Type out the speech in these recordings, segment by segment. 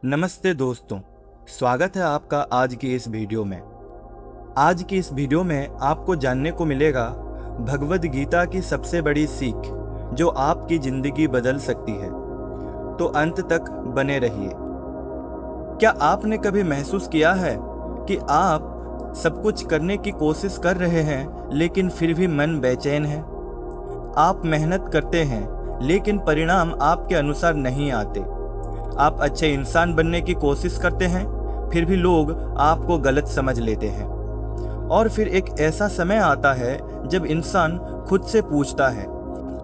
नमस्ते दोस्तों, स्वागत है आपका आज की इस वीडियो में। आज की इस वीडियो में आपको जानने को मिलेगा भगवद गीता की सबसे बड़ी सीख जो आपकी ज़िंदगी बदल सकती है। तो अंत तक बने रहिए। क्या आपने कभी महसूस किया है कि आप सब कुछ करने की कोशिश कर रहे हैं लेकिन फिर भी मन बेचैन है? आप मेहनत करते हैं लेकिन परिणाम आपके अनुसार नहीं आते। आप अच्छे इंसान बनने की कोशिश करते हैं फिर भी लोग आपको गलत समझ लेते हैं। और फिर एक ऐसा समय आता है जब इंसान खुद से पूछता है,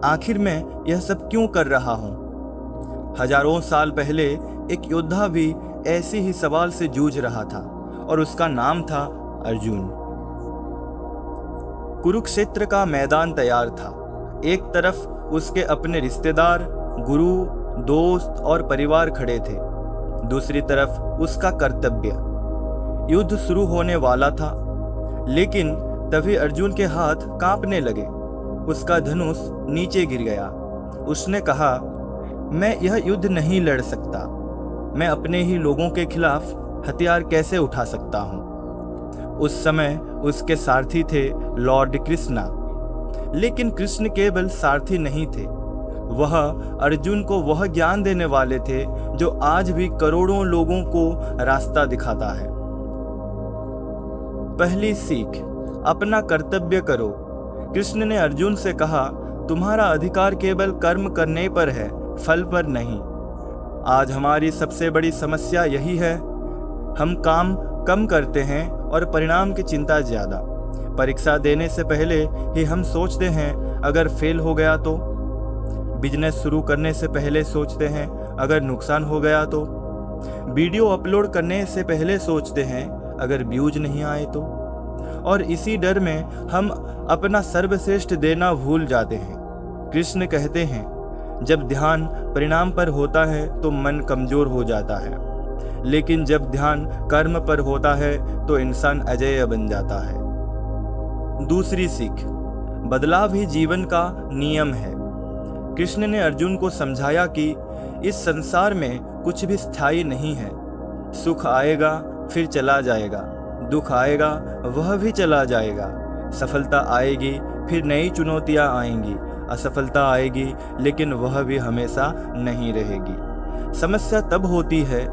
आखिर मैं यह सब क्यों कर रहा हूँ? हजारों साल पहले एक योद्धा भी ऐसे ही सवाल से जूझ रहा था और उसका नाम था अर्जुन। कुरुक्षेत्र का मैदान तैयार था। एक तरफ उसके अपने रिश्तेदार, गुरु, दोस्त और परिवार खड़े थे, दूसरी तरफ उसका कर्तव्य। युद्ध शुरू होने वाला था, लेकिन तभी अर्जुन के हाथ कांपने लगे। उसका धनुष नीचे गिर गया। उसने कहा, मैं यह युद्ध नहीं लड़ सकता। मैं अपने ही लोगों के खिलाफ हथियार कैसे उठा सकता हूँ? उस समय उसके सारथी थे लॉर्ड कृष्णा। लेकिन कृष्ण केवल सारथी नहीं थे, वह अर्जुन को वह ज्ञान देने वाले थे जो आज भी करोड़ों लोगों को रास्ता दिखाता है। पहली सीख, अपना कर्तव्य करो। कृष्ण ने अर्जुन से कहा, तुम्हारा अधिकार केवल कर्म करने पर है, फल पर नहीं। आज हमारी सबसे बड़ी समस्या यही है, हम काम कम करते हैं और परिणाम की चिंता ज्यादा। परीक्षा देने से पहले ही हम सोचते हैं अगर फेल हो गया तो। बिजनेस शुरू करने से पहले सोचते हैं अगर नुकसान हो गया तो। वीडियो अपलोड करने से पहले सोचते हैं अगर व्यूज नहीं आए तो। और इसी डर में हम अपना सर्वश्रेष्ठ देना भूल जाते हैं। कृष्ण कहते हैं, जब ध्यान परिणाम पर होता है तो मन कमजोर हो जाता है, लेकिन जब ध्यान कर्म पर होता है तो इंसान अजेय बन जाता है। दूसरी सीख, बदलाव ही जीवन का नियम है। कृष्ण ने अर्जुन को समझाया कि इस संसार में कुछ भी स्थायी नहीं है। सुख आएगा फिर चला जाएगा, दुख आएगा वह भी चला जाएगा, सफलता आएगी फिर नई चुनौतियां आएंगी, असफलता आएगी लेकिन वह भी हमेशा नहीं रहेगी। समस्या तब होती है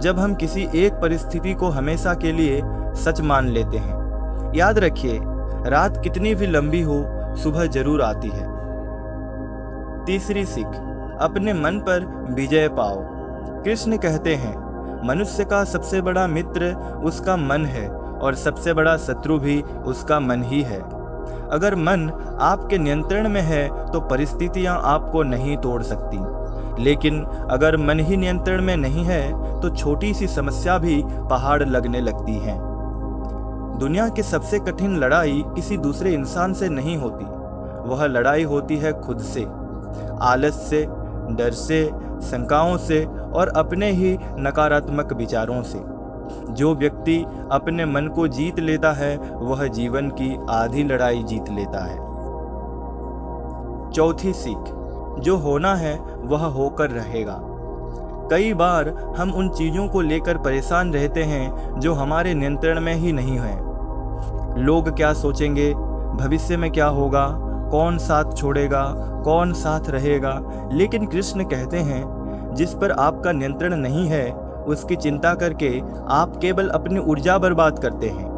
जब हम किसी एक परिस्थिति को हमेशा के लिए सच मान लेते हैं। याद रखिए, रात कितनी भी लंबी हो, सुबह जरूर आती है। तीसरी सीख, अपने मन पर विजय पाओ। कृष्ण कहते हैं, मनुष्य का सबसे बड़ा मित्र उसका मन है और सबसे बड़ा शत्रु भी उसका मन ही है। अगर मन आपके नियंत्रण में है तो परिस्थितियां आपको नहीं तोड़ सकती, लेकिन अगर मन ही नियंत्रण में नहीं है तो छोटी सी समस्या भी पहाड़ लगने लगती है। दुनिया की सबसे कठिन लड़ाई किसी दूसरे इंसान से नहीं होती, वह लड़ाई होती है खुद से। आलस से, डर से, शंकाओं से और अपने ही नकारात्मक विचारों से। जो व्यक्ति अपने मन को जीत लेता है वह जीवन की आधी लड़ाई जीत लेता है। चौथी सीख, जो होना है वह होकर रहेगा। कई बार हम उन चीजों को लेकर परेशान रहते हैं जो हमारे नियंत्रण में ही नहीं है। लोग क्या सोचेंगे, भविष्य में क्या होगा, कौन साथ छोड़ेगा, कौन साथ रहेगा। लेकिन कृष्ण कहते हैं, जिस पर आपका नियंत्रण नहीं है उसकी चिंता करके आप केवल अपनी ऊर्जा बर्बाद करते हैं।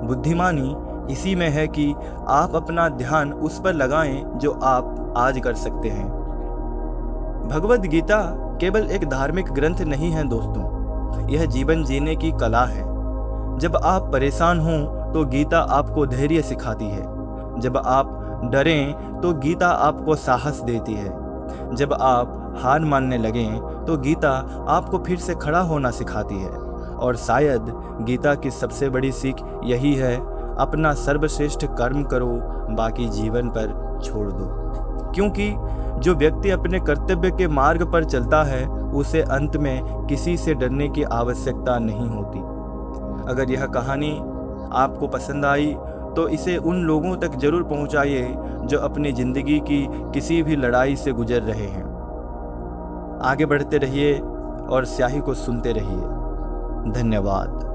बुद्धिमानी इसी में है कि आप अपना ध्यान उस पर लगाएं जो आप आज कर सकते हैं। भगवद गीता केवल एक धार्मिक ग्रंथ नहीं है दोस्तों, यह जीवन जीने की कला है। जब आप परेशान हों तो गीता आपको धैर्य सिखाती है। जब आप डरें तो गीता आपको साहस देती है। जब आप हार मानने लगें तो गीता आपको फिर से खड़ा होना सिखाती है। और शायद गीता की सबसे बड़ी सीख यही है, अपना सर्वश्रेष्ठ कर्म करो, बाकी जीवन पर छोड़ दो। क्योंकि जो व्यक्ति अपने कर्तव्य के मार्ग पर चलता है उसे अंत में किसी से डरने की आवश्यकता नहीं होती। अगर यह कहानी आपको पसंद आई तो इसे उन लोगों तक जरूर पहुंचाइए जो अपनी ज़िंदगी की किसी भी लड़ाई से गुजर रहे हैं। आगे बढ़ते रहिए, और स्याही को सुनते रहिए। धन्यवाद।